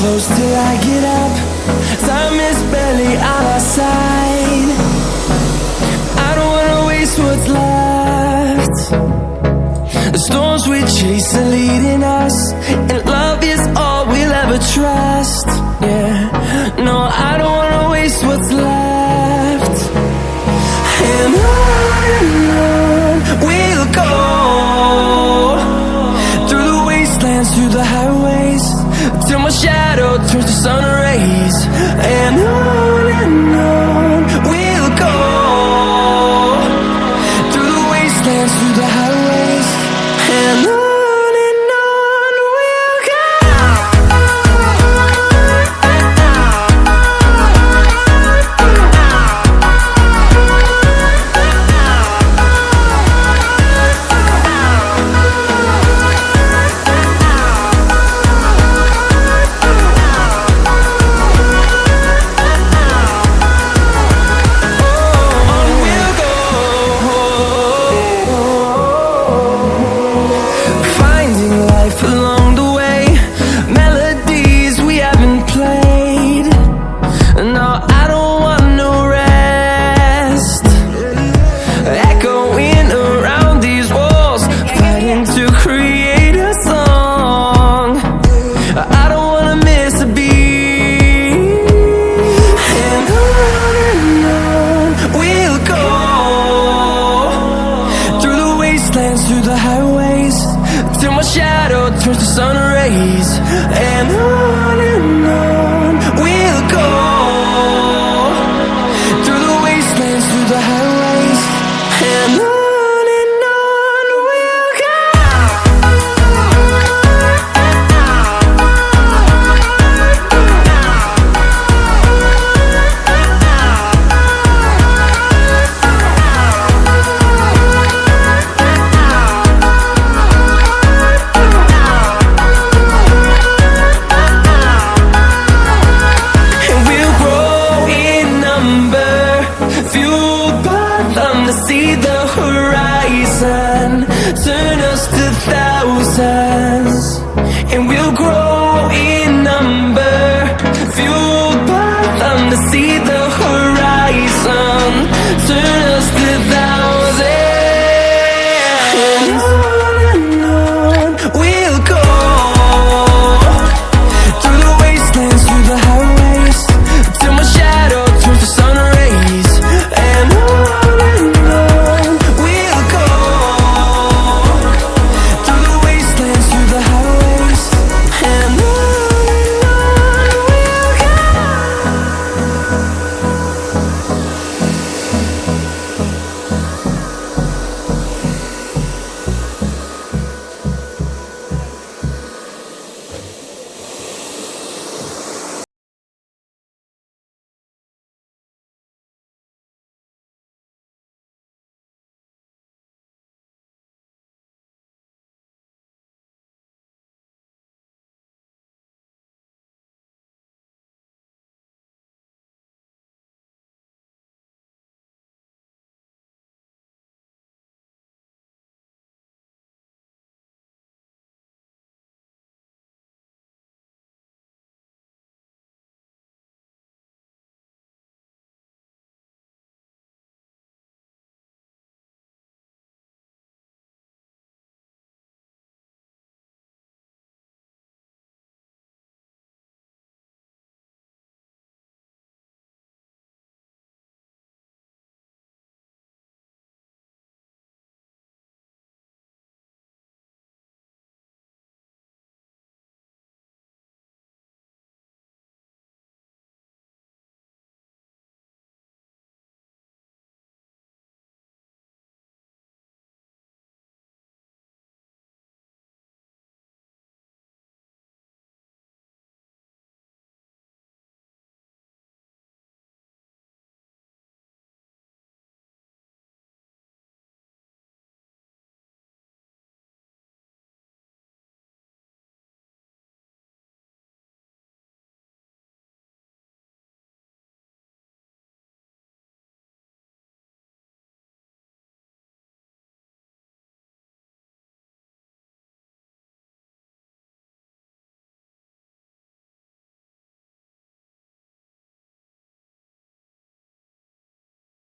close till I get up. Time is barely on our side. I don't wanna waste what's left. The storms we chase are leading us, and love is all we'll ever trust. Yeah, no, I don't wanna waste what's left. And on we'll go, through the wastelands, through the highways, till my shadow turns to sun rays. And on we'll go, through the wastelands, through the highways, and on we'll go. Through the highways, till my shadow turns to sun rays. And on we'll go, through the wastelands, through the highways, and on we'll go. See the horizon turn us to thousands, and we'll grow